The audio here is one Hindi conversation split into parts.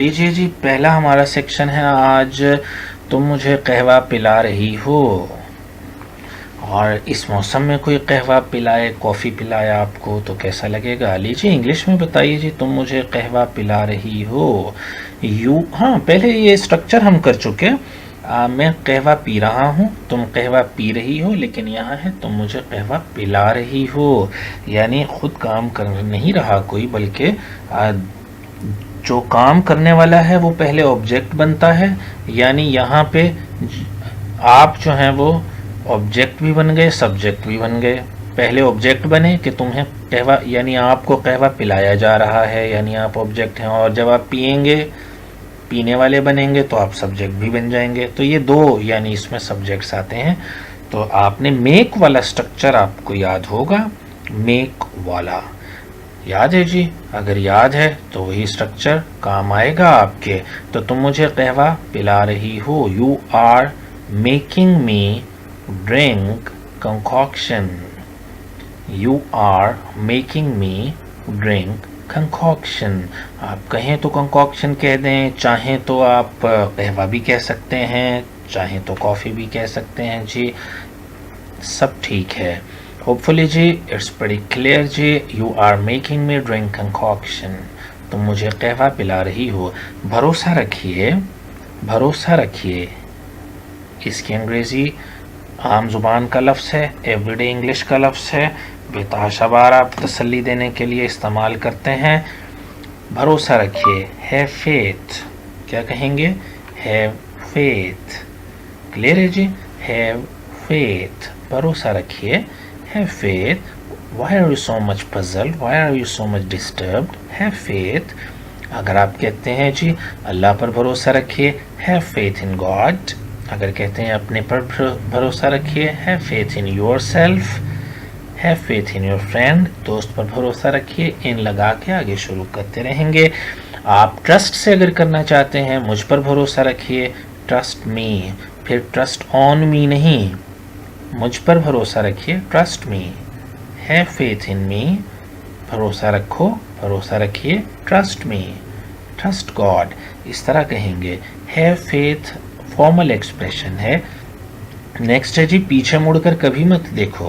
लीजिए जी, पहला हमारा सेक्शन है आज। तुम मुझे कहवा पिला रही हो। और इस मौसम में कोई कहवा पिलाए, कॉफ़ी पिलाए आपको तो कैसा लगेगा? लीजिए इंग्लिश में बताइए जी, तुम मुझे कहवा पिला रही हो। हाँ, पहले ये स्ट्रक्चर हम कर चुके हैं। मैं कहवा पी रहा हूँ, तुम कहवा पी रही हो, लेकिन यहाँ है तुम मुझे कहवा पिला रही हो। यानी खुद काम कर नहीं रहा कोई, बल्कि जो काम करने वाला है वो पहले ऑब्जेक्ट बनता है। यानी यहाँ पे आप जो हैं वो ऑब्जेक्ट भी बन गए, सब्जेक्ट भी बन गए। पहले ऑब्जेक्ट बने कि तुम्हें कहवा, यानी आपको कहवा पिलाया जा रहा है, यानी आप ऑब्जेक्ट हैं। और जब आप पिएंगे, पीने वाले बनेंगे, तो आप सब्जेक्ट भी बन जाएंगे। तो ये दो, यानी इसमें सब्जेक्ट्स आते हैं। तो आपने मेक वाला स्ट्रक्चर आपको याद होगा, मेक वाला याद है जी? अगर याद है तो वही स्ट्रक्चर काम आएगा आपके। तो तुम मुझे कहवा पिला रही हो। You are making me drink concoction. You are making me drink concoction. आप कहें तो कंकॉक्शन कह दें, चाहें तो आप कहवा भी कह सकते हैं, चाहें तो कॉफ़ी भी कह सकते हैं जी, सब ठीक है। होपफुली जी इट्स प्रीटी क्लियर जी। You are making me drink concoction. तुम मुझे कहवा पिला रही हो। भरोसा रखिए, भरोसा रखिए, इसकी अंग्रेज़ी आम जुबान का लफ्ज़ है, एवरीडे इंग्लिश का लफ्ज़ है। बेतहाशा बार आप तसल्ली देने के लिए इस्तेमाल करते हैं। भरोसा रखिए, हैव फेथ। क्या कहेंगे? Have faith. क्लियर है जी? हैव फेथ, भरोसा रखिए। Have faith. Why are you so much puzzled? Why are you so much disturbed? Have faith. अगर आप कहते हैं जी अल्लाह पर भरोसा रखिए, have faith in God. अगर कहते हैं अपने पर भरोसा रखिए, have faith in yourself. have faith in your friend. दोस्त पर भरोसा रखिए, इन लगा के आगे शुरू करते रहेंगे। आप ट्रस्ट से अगर करना चाहते हैं, मुझ पर भरोसा रखिए, ट्रस्ट मी। फिर ट्रस्ट ऑन मी नहीं, मुझ पर भरोसा रखिए, trust me. Have faith in me, भरोसा रखो, भरोसा रखिए, ट्रस्ट मी। ट्रस्ट गॉड, इस तरह कहेंगे। हैव फेथ फॉर्मल एक्सप्रेशन है। नेक्स्ट है जी, पीछे मुड़कर कभी मत देखो।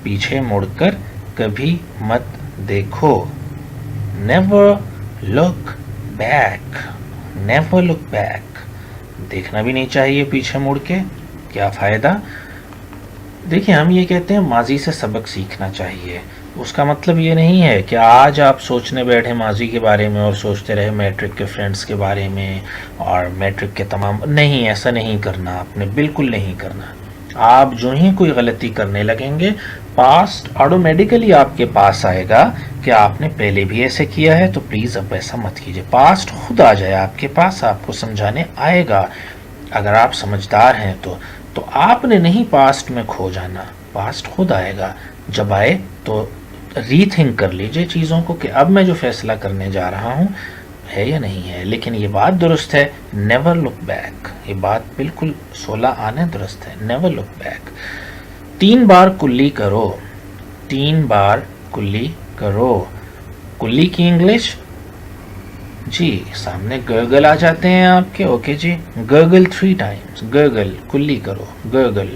पीछे मुड़कर कभी मत देखो। Never look back. Never look back, देखना भी नहीं चाहिए पीछे मुड़ के, क्या फ़ायदा। देखिए, हम ये कहते हैं माजी से सबक सीखना चाहिए। उसका मतलब ये नहीं है कि आज आप सोचने बैठे माजी के बारे में और सोचते रहे मैट्रिक के फ्रेंड्स के बारे में और मैट्रिक के तमाम, नहीं, ऐसा नहीं करना आपने, बिल्कुल नहीं करना। आप जो ही कोई गलती करने लगेंगे, पास्ट ऑटोमेटिकली आपके पास आएगा कि आपने पहले भी ऐसे किया है, तो प्लीज़ अब ऐसा मत कीजिए। पास्ट खुद आ जाए आपके पास, आपको समझाने आएगा। अगर आप समझदार हैं तो आपने नहीं पास्ट में खो जाना, पास्ट खुद आएगा। जब आए तो रीथिंक कर लीजिए चीज़ों को कि अब मैं जो फैसला करने जा रहा हूँ है या नहीं है। लेकिन ये बात दुरुस्त है, नेवर लुक बैक। ये बात बिल्कुल 16 आने दुरुस्त है, नेवर लुक बैक। 3 बार कुल्ली करो। 3 बार कुल्ली करो। कुल्ली की इंग्लिश जी, सामने गर्गल आ जाते हैं आपके। ओके जी, गर्गल 3 टाइम्स। गर्गल, कुल्ली करो, गर्गल।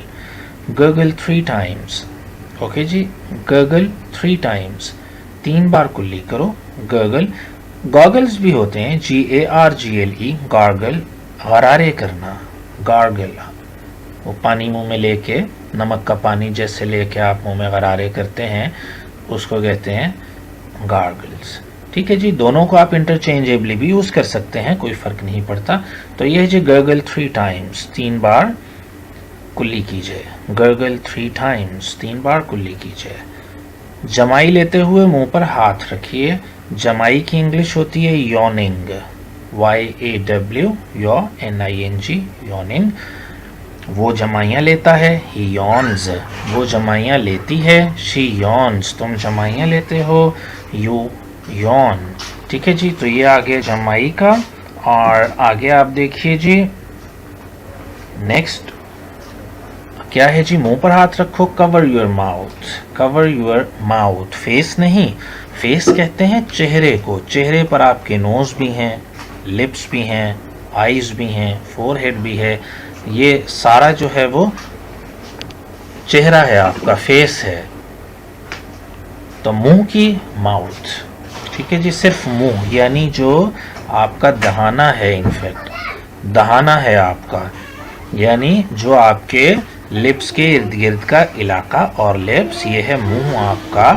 Gurgle 3 times. ओके जी, गर्गल 3 टाइम्स, 3 बार कुल्ली करो, गर्गल। गॉगल्स भी होते हैं, GARGLE, गार्गल, गरारे करना, गार्गल। वो पानी मुंह में लेके, नमक का पानी जैसे लेके आप मुंह में गरारे करते हैं, उसको कहते हैं गार्गल्स। ठीक है जी, दोनों को आप इंटरचेंजेबली भी यूज़ कर सकते हैं, कोई फ़र्क नहीं पड़ता। तो ये है जी, गर्गल 3 टाइम्स, 3 बार कुल्ली कीजिए। गर्गल 3 टाइम्स, 3 बार कुल्ली कीजिए। जमाई लेते हुए मुंह पर हाथ रखिए। जमाई की इंग्लिश होती है यॉनिंग, YAW, YONING, यॉनिंग। वो जमाइयाँ लेता है, ही यॉन्स। वो जमाइयाँ लेती है, शी यॉन्स। तुम जमाइयाँ लेते हो, यू यॉन। ठीक है जी, तो ये आ गया जमाई का। और आगे आप देखिए जी, नेक्स्ट क्या है जी, मुंह पर हाथ रखो, cover your mouth. Cover your mouth, face नहीं, फेस कहते हैं चेहरे को। चेहरे पर आपके नोज भी हैं, लिप्स भी हैं, आईज भी हैं, फोरहेड भी है, ये सारा जो है वो चेहरा है, आपका फेस है। तो मुंह की माउथ, ठीक है जी, सिर्फ मुंह, यानी जो आपका दहाना है, इनफैक्ट दहाना है आपका, यानी जो आपके लिप्स के इर्द गिर्द का इलाका और लिप्स, ये है मुंह आपका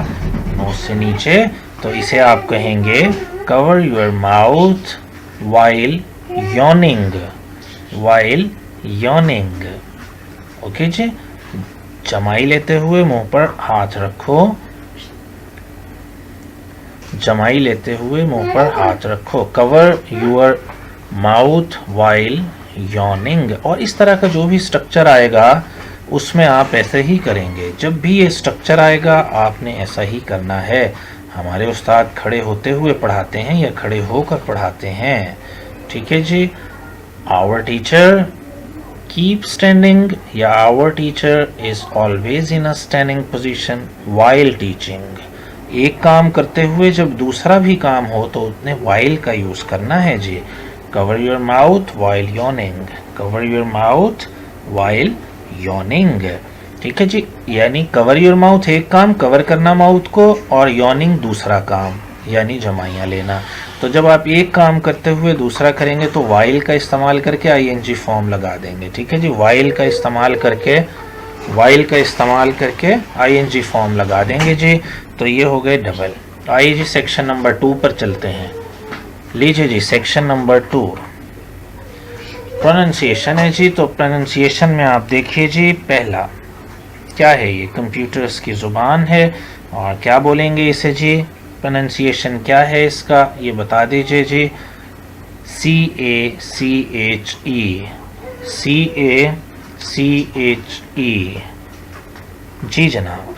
नोज से नीचे। तो इसे आप कहेंगे cover your mouth while yawning, while yawning. Okay जी, जमाई लेते हुए मुंह पर हाथ रखो, जमाई लेते हुए मुंह पर हाथ रखो। Cover your mouth while yawning. और इस तरह का जो भी स्ट्रक्चर आएगा उसमें आप ऐसे ही करेंगे। जब भी ये स्ट्रक्चर आएगा आपने ऐसा ही करना है। हमारे उस्ताद खड़े होते हुए पढ़ाते हैं या खड़े होकर पढ़ाते हैं, ठीक है जी। आवर टीचर कीप स्टैंडिंग या our teacher is always in a standing position while teaching. एक काम करते हुए जब दूसरा भी काम हो तो उसने वाइल का यूज करना है जी। Cover your mouth while yawning, cover your mouth while yawning, ठीक है जी। यानी कवर योर माउथ एक काम, कवर करना माउथ को, और यॉनिंग दूसरा काम, यानी जमाइयाँ लेना। तो जब आप एक काम करते हुए दूसरा करेंगे तो वाइल का इस्तेमाल करके आईएनजी फॉर्म लगा देंगे, ठीक है जी। वाइल का इस्तेमाल करके, वाइल का इस्तेमाल करके आईएनजी फॉर्म लगा देंगे जी। तो ये हो गए डबल। आइए जी सेक्शन नंबर 2 पर चलते हैं। लीजिए जी सेक्शन नंबर 2 प्रोनाउंसिएशन है जी। तो प्रोनाउंसिएशन में आप देखिए जी, पहला क्या है, ये कंप्यूटर्स की ज़ुबान है और क्या बोलेंगे इसे जी। प्रोनाउंसिएशन क्या है इसका ये बता दीजिए जी। CACHE, CACHE जी जनाब।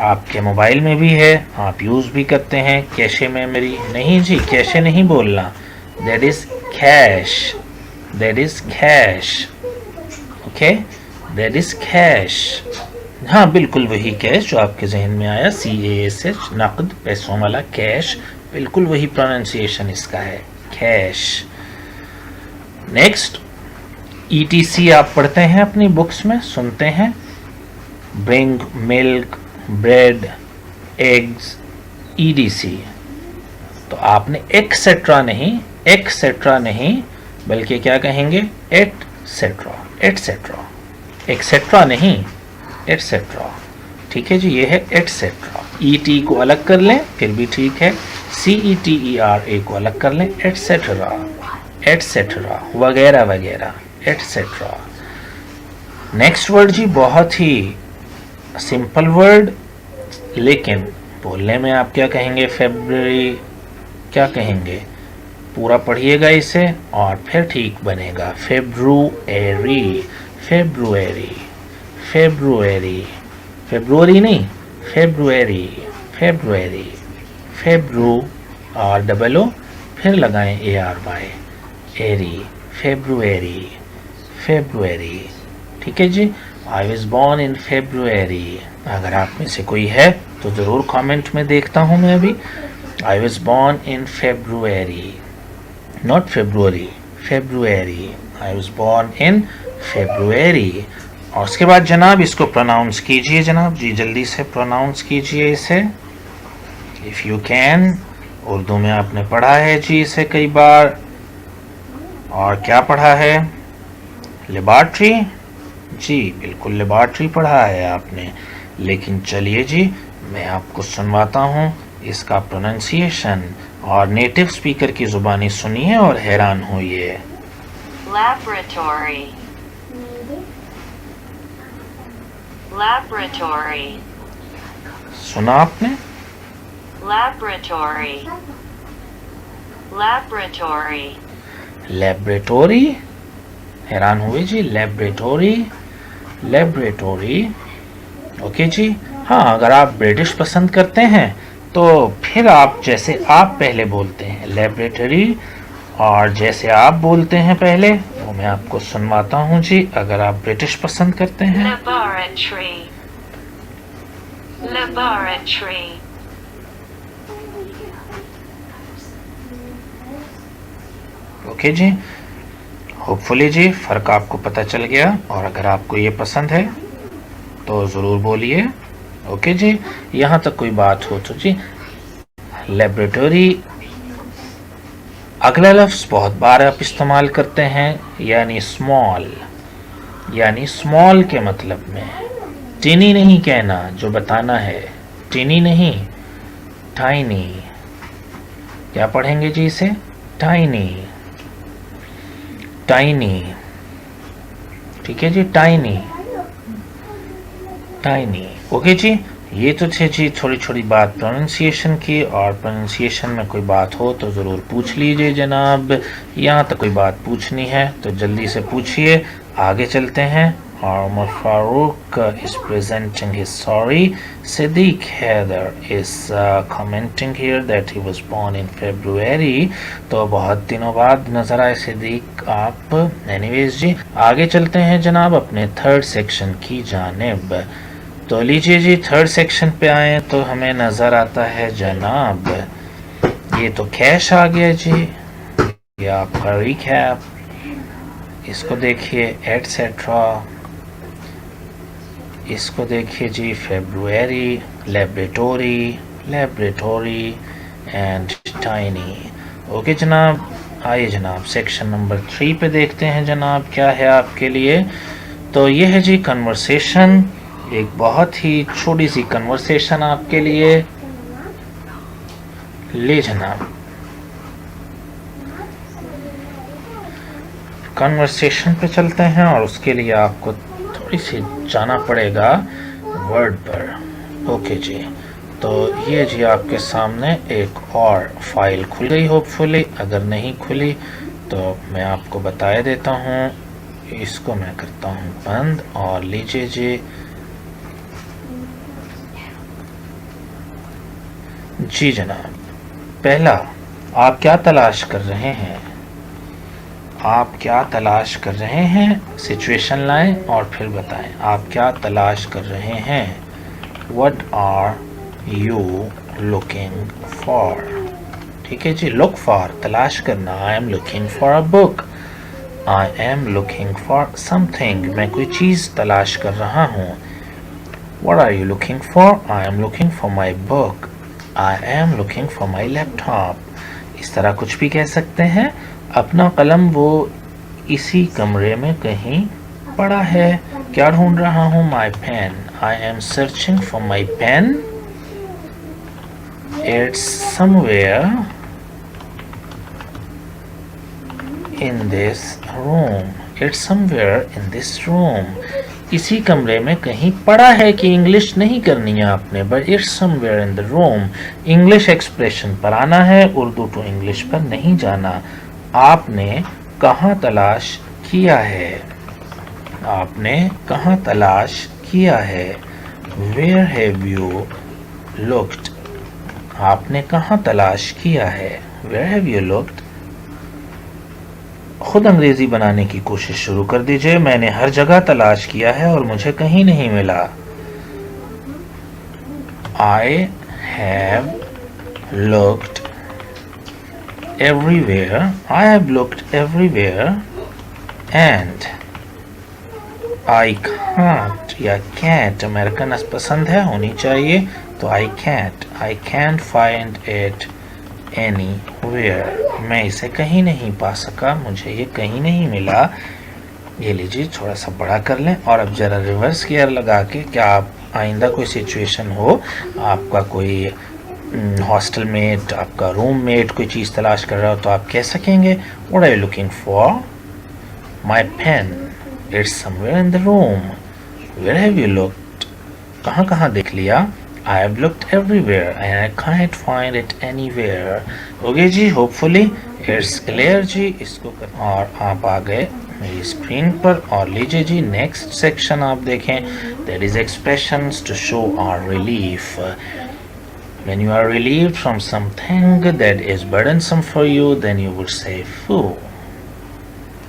आपके मोबाइल में भी है, आप यूज़ भी करते हैं। कैशे मेमोरी नहीं जी, कैशे नहीं बोलना, that is cash, that is cash, okay, that is cash. हाँ बिल्कुल वही कैश जो आपके जहन में आया, CASH, नकद, पैसों वाला कैश, बिल्कुल वही प्रोनाउंसिएशन इसका है, कैश। नेक्स्ट ETC आप पढ़ते हैं अपनी बुक्स में, सुनते हैं, bring milk, bread, eggs, EDC। तो आपने एक्सेट्रा नहीं, एक्सेट्रा नहीं, बल्कि क्या कहेंगे, एटसेट्रा, एटसेट्रा, एक्सेट्रा नहीं, एटसेट्रा, ठीक है जी। ये है एटसेट्रा। ET को अलग कर लें फिर भी ठीक है, CETERA को अलग कर लें, एटसेट्रा, एटसेट्रा, वगैरह वगैरह, एटसेट्रा। नेक्स्ट वर्ड जी बहुत ही सिंपल वर्ड, लेकिन बोलने में आप क्या कहेंगे, फेब्रुअरी क्या कहेंगे, पूरा पढ़िएगा इसे और फिर ठीक बनेगा। फेब्रुअरी, फेब्रुअरी, फेब्रुअरी, फेब्रुअरी नहीं, फेब्रुअरी, फेब्रुअरी, फेब्रु और डबल ओ फिर लगाएं ARY, एरी, फेब्रुअरी, फेब्रुअरी, ठीक है जी। I was born in February. अगर आप में से कोई है तो ज़रूर कमेंट में देखता हूँ मैं अभी। आई was born in February, not February, February, I was born in February. और उसके बाद जनाब इसको प्रोनाउंस कीजिए जनाब जी, जल्दी से प्रोनाउंस कीजिए इसे इफ़ यू कैन। उर्दू में आपने पढ़ा है जी इसे कई बार, और क्या पढ़ा है, लेबॉर्ट्री जी, बिल्कुल लेबॉर्ट्री पढ़ा है आपने। लेकिन चलिए जी मैं आपको सुनवाता हूँ इसका प्रोनाउंसिएशन, और नेटिव स्पीकर की ज़ुबानी सुनिए और हैरान होइए। Laboratory, laboratory, सुना आपने, laboratory, laboratory, लेबरेटोरी, हैरान हुए जी, लेबरेटोरी, लेबरेटोरी, ओके जी। हाँ अगर आप ब्रिटिश पसंद करते हैं तो फिर आप जैसे आप पहले बोलते हैं लेबरेटरी, और जैसे आप बोलते हैं पहले वो मैं आपको सुनवाता हूँ जी, अगर आप ब्रिटिश पसंद करते हैं। laboratory, laboratory, ओके जी, होपफुली जी फ़र्क आपको पता चल गया, और अगर आपको ये पसंद है तो ज़रूर बोलिए। ओके जी, यहाँ तक कोई बात हो तो जी। लेबोरेटरी अगला लफ्ज़ बहुत बार आप इस्तेमाल करते हैं, यानी स्मॉल। यानी स्मॉल के मतलब में टीनी नहीं कहना, जो बताना है, टीनी नहीं, टाइनी। क्या पढ़ेंगे जी इसे? Tiny, tiny. ठीक है जी, टाइनी, टाइनी। ओके जी, ये तो थे जी थोड़ी छोटी बात प्रोनाउंसिएशन की, और प्रोनाउंसिएशन में कोई बात हो तो ज़रूर पूछ लीजिए जनाब। यहाँ तक कोई बात पूछनी है तो जल्दी से पूछिए, आगे चलते हैं। Umar Farouk is presenting his sorry. Siddiq Haider is commenting here that he was born in February. तो बहुत दिनों बाद नज़र आए सिद्दीक आप। एनीवेज जी, आगे चलते हैं जनाब अपने थर्ड सेक्शन की जानिब। तो लीजिए जी, थर्ड सेक्शन पे आए तो हमें नज़र आता है जनाब, ये तो कैश आ गया जी, ये आपका रिकैप, इसको देखिए एटसेट्रा, इसको देखिए जी February, laboratory, laboratory and tiny. Okay जनाब, आइए जनाब सेक्शन नंबर 3 पे देखते हैं जनाब क्या है आपके लिए। तो ये है जी कन्वर्सेशन, एक बहुत ही छोटी सी कन्वर्सेशन आपके लिए। ले जनाब, कन्वर्सेशन पे चलते हैं, और उसके लिए आपको थोड़ी सी जाना पड़ेगा वर्ड पर। ओके जी, तो ये जी आपके सामने एक और फाइल खुल गई होपफुली, अगर नहीं खुली तो मैं आपको बताया देता हूँ। इसको मैं करता हूँ बंद, और लीजिए जी, जी जनाब, पहला, आप क्या तलाश कर रहे हैं? आप क्या तलाश कर रहे हैं? सिचुएशन लाएं और फिर बताएं आप क्या तलाश कर रहे हैं। What are you looking for? ठीक है जी, look for तलाश करना। I am looking for a book. I am looking for something, मैं कोई चीज़ तलाश कर रहा हूँ। What are you looking for? I am looking for my book. I am looking for my laptop. इस तरह कुछ भी कह सकते हैं। अपना कलम वो इसी कमरे में कहीं पड़ा है। क्या ढूंढ रहा हूँ? My pen. I am searching for my pen. It's somewhere in this room. It's somewhere in this room. इसी कमरे में कहीं पड़ा है कि इंग्लिश नहीं करनी है आपने, but it's somewhere in the room. English expression पर आना है, उर्दू टू इंग्लिश पर नहीं जाना। आपने कहाँ तलाश किया है? आपने कहाँ तलाश किया है? Where have you looked? आपने कहाँ तलाश किया है? Where have you looked? खुद अंग्रेजी बनाने की कोशिश शुरू कर दीजिए। मैंने हर जगह तलाश किया है और मुझे कहीं नहीं मिला। I have looked everywhere. I have looked everywhere and I can't या can't, अमेरिकन पसंद है, होनी चाहिए, तो I can't find it anywhere. मैं इसे कहीं नहीं पा सका, मुझे ये कहीं नहीं मिला। ये लीजिए, थोड़ा सा बड़ा कर लें, और अब ज़रा रिवर्स गियर लगा के, क्या आप आइंदा कोई सिचुएशन हो, आपका कोई हॉस्टल मेट, आपका रूम मेट कोई चीज़ तलाश कर रहा हो, तो आप कह सकेंगे What are you looking for? My pen. It's somewhere in the room. Where have you looked? कहाँ कहाँ देख लिया? I have looked everywhere and I can't find it anywhere. Okay जी, होपफुली इट्स क्लियर जी। इसको कर, और आप आ गए मेरी स्क्रीन पर, और लीजिए जी नेक्स्ट सेक्शन आप देखें। There is expressions to show our relief. When you are relieved from something that is burdensome for you, then you would say phew.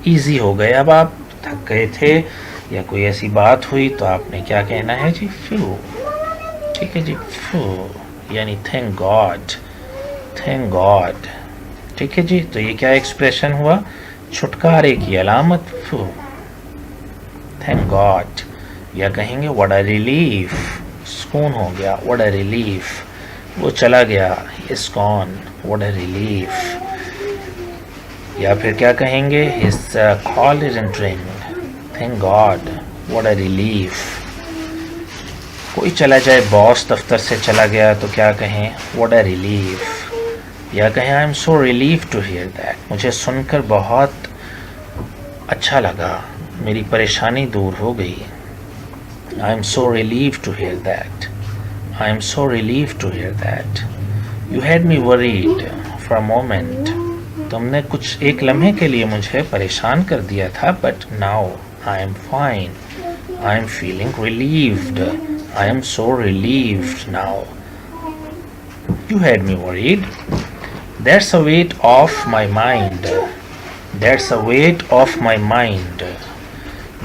Easy हो गए, अब आप थक गए थे या कोई ऐसी बात हुई तो आपने क्या कहना है जी? phew. ठीक है जी, phew यानी thank God, thank God। ठीक है जी, तो ये क्या एक्सप्रेशन हुआ, छुटकारे की अलामत। थैंक गॉड, या कहेंगे व्हाट अ रिलीफ, सुकून हो गया, व्हाट अ रिलीफ, वो चला गया, is gone, what a relief. या फिर क्या कहेंगे, his call is entering, thank God, what a relief. कोई चला जाए, बॉस दफ्तर से चला गया, तो क्या कहें, व्हाट अ रिलीफ। या कहें I am so relieve to hear that, मुझे सुनकर बहुत अच्छा लगा, मेरी परेशानी दूर हो गई। I am so relieve to hear that, I am so relieve to hear that. You had me worried for a moment, तुमने कुछ एक लम्हे के लिए मुझे परेशान कर दिया था, but now I am fine, I am feeling relieved, I am so relieved now. You had me worried. That's a weight off my mind. That's a weight off my mind.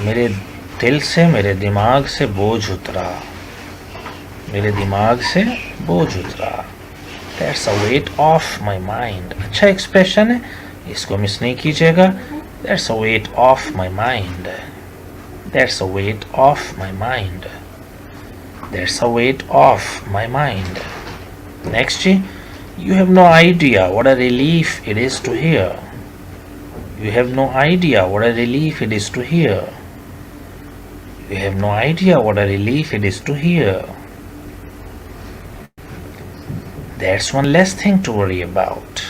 मेरे दिल से, मेरे दिमाग से बोझ उतरा, मेरे दिमाग से बोझ उतरा। That's a weight off my mind. अच्छा एक्सप्रेशन है, इसको मिस नहीं कीजिएगा। That's a weight off my mind. That's a weight off my mind. That's a weight off my mind. Next, you have no idea what a relief it is to hear. You have no idea what a relief it is to hear. You have no idea what a relief it is to hear. That's one less thing to worry about.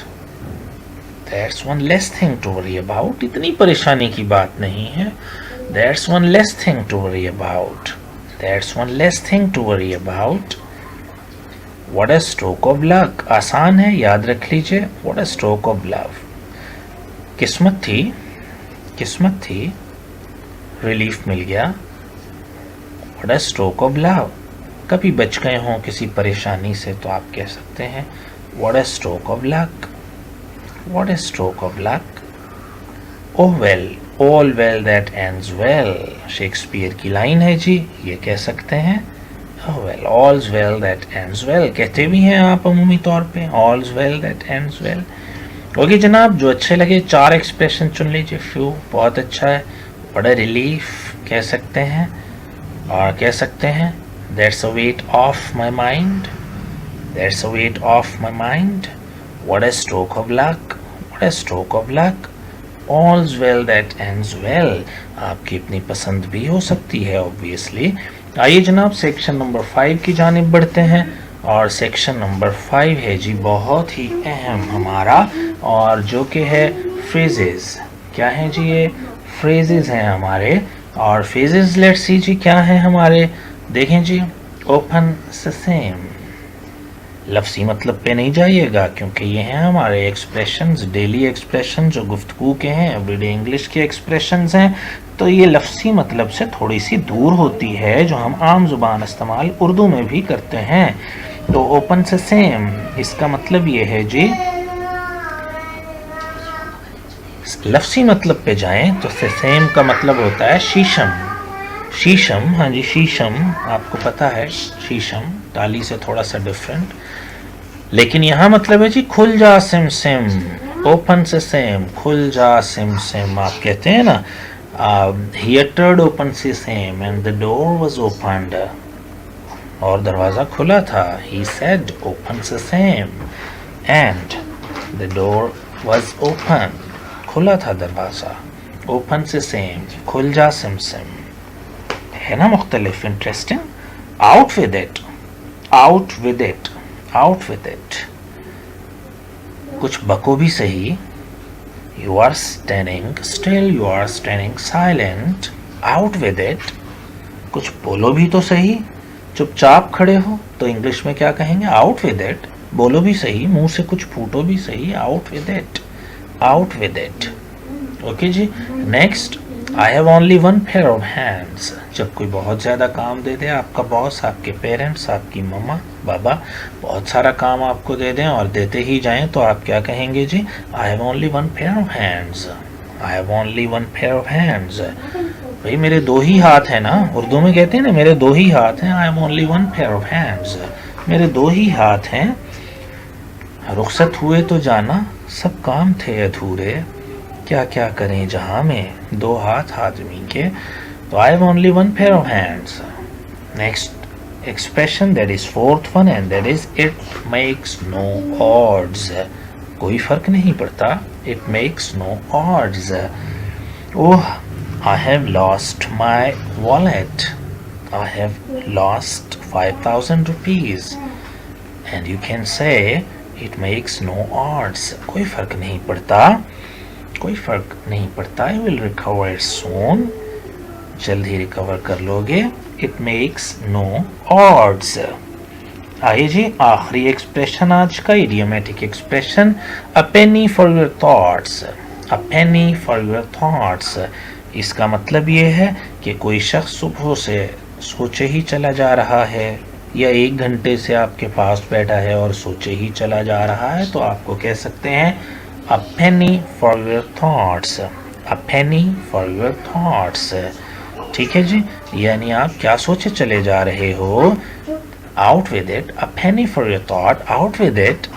That's one less thing to worry about. इतनी परेशानी की बात नहीं है. That's one less thing to worry about. That's one less thing to worry about. What a stroke of luck. आसान है, याद रख लीजिए. What a stroke of luck. किस्मत थी, किस्मत थी, रिलीफ मिल गया. What a stroke of luck. कभी बच गए हों किसी परेशानी से तो आप कह सकते हैं What a stroke of luck. What a stroke of luck. Oh well. All well that ends well. Shakespeare की लाइन है जी, ये कह सकते हैं. Oh well, all's well that ends well. कहते भी हैं आप अमूमी तौर पे, all's well that ends well. Okay जनाब, जो अच्छे लगे 4 एक्सप्रेशन चुन लीजिए. फ्यू बहुत अच्छा है. What a relief कह सकते हैं, और कह सकते हैं That's a weight off my mind. That's a weight off my mind. What a stroke of luck. What a stroke of luck. All's well that ends well. आपकी अपनी पसंद भी हो सकती है ऑब्वियसली. आइए जनाब सेक्शन नंबर 5 की जानिब बढ़ते हैं, और सेक्शन नंबर 5 है जी बहुत ही अहम हमारा, और जो कि है फ्रेजेस. क्या है जी, ये फ्रेजेस हैं हमारे, और फ्रेजेस लेट्स सी जी क्या है हमारे. देखें जी, ओपन सेम, लफ्ज़ी मतलब पे नहीं जाइएगा, क्योंकि ये हैं हमारे एक्सप्रेशंस, डेली एक्सप्रेशन जो गुफ्तगू के हैं, एवरीडे इंग्लिश के एक्सप्रेशंस हैं, तो ये लफ्ज़ी मतलब से थोड़ी सी दूर होती है, जो हम आम ज़ुबान इस्तेमाल उर्दू में भी करते हैं. तो ओपन से सेम, इसका मतलब ये है जी, लफ्ज़ी मतलब पे जाएं तो से सेम का मतलब होता है शीशम. शीशम, हाँ जी शीशम, आपको पता है शीशम ताली से थोड़ा सा डिफरेंट, लेकिन यहाँ मतलब है जी खुल जा सिम सिम. ओपन से सेम, खुल जा सिम सिम. आप कहते हैं ना he uttered open से same and the door was opened, और दरवाज़ा खुला था. he said open से same and the door was open, खुला था दरवाज़ा. ओपन से सेम, खुल जा सिम सिम, है ना मुख्तलिफ. Interesting. Out with it, out with it, out with it. कुछ बको भी सही. You are standing still, you are standing silent. Out with it. कुछ बोलो भी तो सही. चुपचाप खड़े हो तो इंग्लिश में क्या कहेंगे, आउट विद इट. बोलो भी सही, मुंह से कुछ फूटो भी सही. Out with it, out with it. Okay जी. Next, I have only one pair of hands. जब कोई बहुत ज़्यादा काम दे दे, आपका बॉस, आपके पेरेंट्स, आपकी मम्मा बाबा बहुत सारा काम आपको दे दें और देते ही जाएं, तो आप क्या कहेंगे जी, I have only one pair of hands. I have only one pair of hands. भाई मेरे 2 ही हाथ हैं ना, उर्दू में कहते हैं ना मेरे 2 ही हाथ हैं. आई have only one pair of hands, मेरे 2 ही हाथ हैं. रुखसत हुए तो जाना, सब काम थे अधूरे, क्या क्या करें जहां में, दो हाथ आदमी के, तो I have only one pair of hands. Next expression that is fourth one and that is it makes no odds. कोई फर्क नहीं पड़ता, it makes no odds. Oh, I have lost my wallet, I have lost 5,000 rupees and you can say it makes no odds। कोई फर्क नहीं पड़ता, कोई फर्क नहीं पड़ता, you will recover soon, जल्द ही रिकवर कर लोगे, it makes no odds। आइए जी आखिरी एक्सप्रेशन आज का, idiomatic expression, a penny for your thoughts, a penny for your thoughts। इसका मतलब ये है कि कोई शख्स सुबह से सोचे ही चला जा रहा है, या 1 घंटे से आपके पास बैठा है और सोचे ही चला जा रहा है, तो आपको कह सकते हैं a penny for your thoughts, a penny for your thoughts। ठीक है जी, यानी आप क्या सोचे चले जा रहे हो, out with it, a penny for your thought, out with it,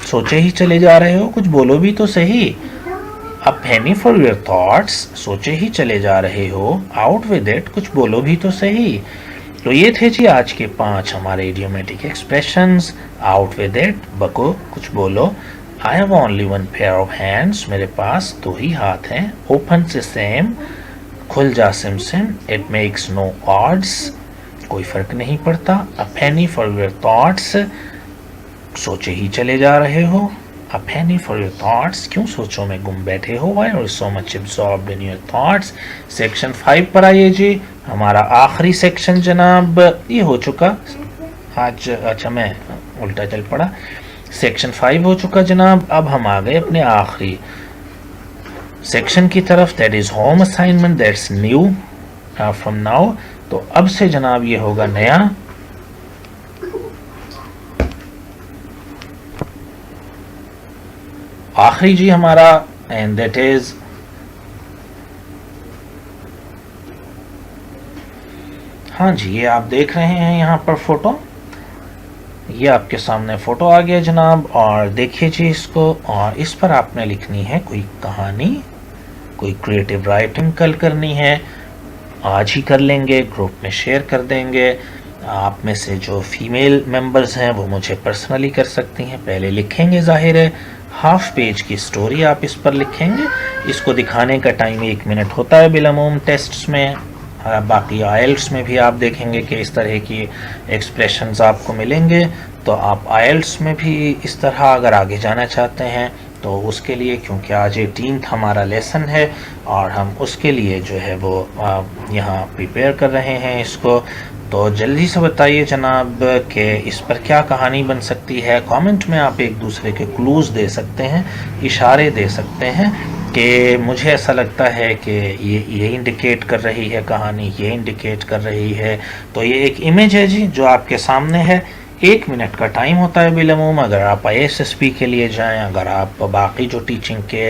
सोचे ही चले जा रहे हो, कुछ बोलो भी तो सही। A penny for your thoughts, सोचे ही चले जा रहे हो, out with it, कुछ बोलो भी तो सही। तो ये थे जी आज के 5 हमारे idiomatic expressions. out with it, बको, कुछ बोलो। I have only one pair of hands, मेरे पास 2 ही हाथ हैं। open से same, खुल जा SIM SIM. it makes no odds, कोई फर्क नहीं पड़ता। a penny for your thoughts, सोचे ही चले जा रहे हो। A penny for your thoughts, क्यों सोचों में गुम बैठे हो, why are you so much absorbed in your thoughts। Section 5 पर आइए जी, हमारा आखिरी सेक्शन जनाब ये हो चुका आज, अच्छा मैं उल्टा चल पड़ा, सेक्शन 5 हो चुका जनाब। अब हम आ गए अपने आखिरी सेक्शन की तरफ, that is home assignment, that's new from now. तो अब से जनाब ये होगा नया, आखिरी जी हमारा, एंड दैट इज हाँ जी, ये आप देख रहे हैं यहाँ पर फोटो, ये आपके सामने फोटो आ गया जनाब, और देखिए जी इसको, और इस पर आपने लिखनी है कोई कहानी, कोई क्रिएटिव राइटिंग कल करनी है, आज ही कर लेंगे, ग्रुप में शेयर कर देंगे। आप में से जो फीमेल मेंबर्स हैं वो मुझे पर्सनली कर सकती हैं, पहले लिखेंगे, जाहिर है हाफ पेज की स्टोरी आप इस पर लिखेंगे। इसको दिखाने का टाइम 1 मिनट होता है बिलअमूम टेस्ट्स में, बाकी आइल्ट्स में भी आप देखेंगे कि इस तरह की एक्सप्रेशंस आपको मिलेंगे। तो आप आइल्ट्स में भी इस तरह अगर आगे जाना चाहते हैं तो उसके लिए, क्योंकि आज 18th हमारा लेसन है और हम उसके लिए जो है वो यहाँ प्रिपेयर कर रहे हैं इसको, तो जल्दी से बताइए जनाब कि इस पर क्या कहानी बन सकती है। कमेंट में आप एक दूसरे के क्लूज़ दे सकते हैं, इशारे दे सकते हैं कि मुझे ऐसा लगता है कि ये इंडिकेट कर रही है कहानी, ये इंडिकेट कर रही है। तो ये एक इमेज है जी जो आपके सामने है, 1 मिनट का टाइम होता है बिलअमूम। अगर आप ISSP के लिए जाएं, अगर आप बाकी जो टीचिंग के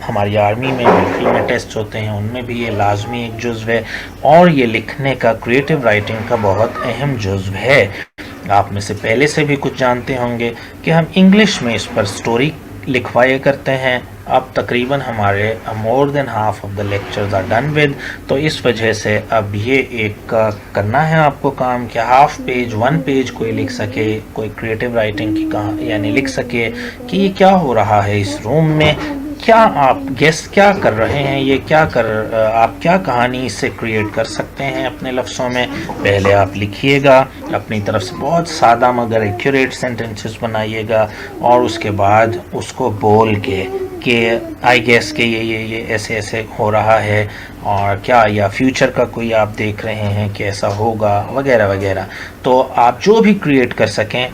हमारी आर्मी में मिलिट्री में टेस्ट होते हैं उनमें भी ये लाजमी एक जुज़्व है, और ये लिखने का, क्रिएटिव राइटिंग का बहुत अहम जुज़्व है। आप में से पहले से भी कुछ जानते होंगे कि हम इंग्लिश में इस पर स्टोरी लिखवाया करते हैं। अब तकरीबन हमारे more than half of the lectures are done with, तो इस वजह से अब ये एक करना है आपको काम कि हाफ पेज 1 पेज कोई लिख सके, कोई क्रिएटिव राइटिंग की कहा यानी लिख सके कि ये क्या हो रहा है इस रूम में, क्या आप गेस क्या कर रहे हैं, ये क्या आप क्या कहानी इससे क्रिएट कर सकते हैं अपने लफ्ज़ों में। पहले आप लिखिएगा अपनी तरफ से, बहुत सादा मगर एक्यूरेट सेंटेंसेस बनाइएगा, और उसके बाद उसको बोल के कि आई गेस के ये ऐसे ऐसे हो रहा है, और क्या या फ्यूचर का कोई आप देख रहे हैं कि ऐसा होगा वगैरह वगैरह। तो आप जो भी क्रिएट कर सकें,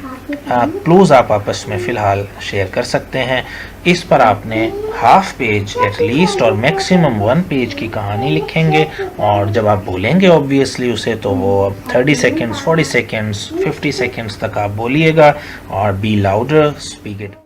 क्लूज़ आप आपस में फ़िलहाल शेयर कर सकते हैं। इस पर आपने हाफ पेज एटलीस्ट और मैक्सिमम 1 पेज की कहानी लिखेंगे, और जब आप बोलेंगे ऑब्वियसली उसे, तो वो 30 सेकेंड्स 40 सेकेंड्स 50 सेकेंड्स तक आप बोलिएगा, और बी लाउडर, स्पीक इट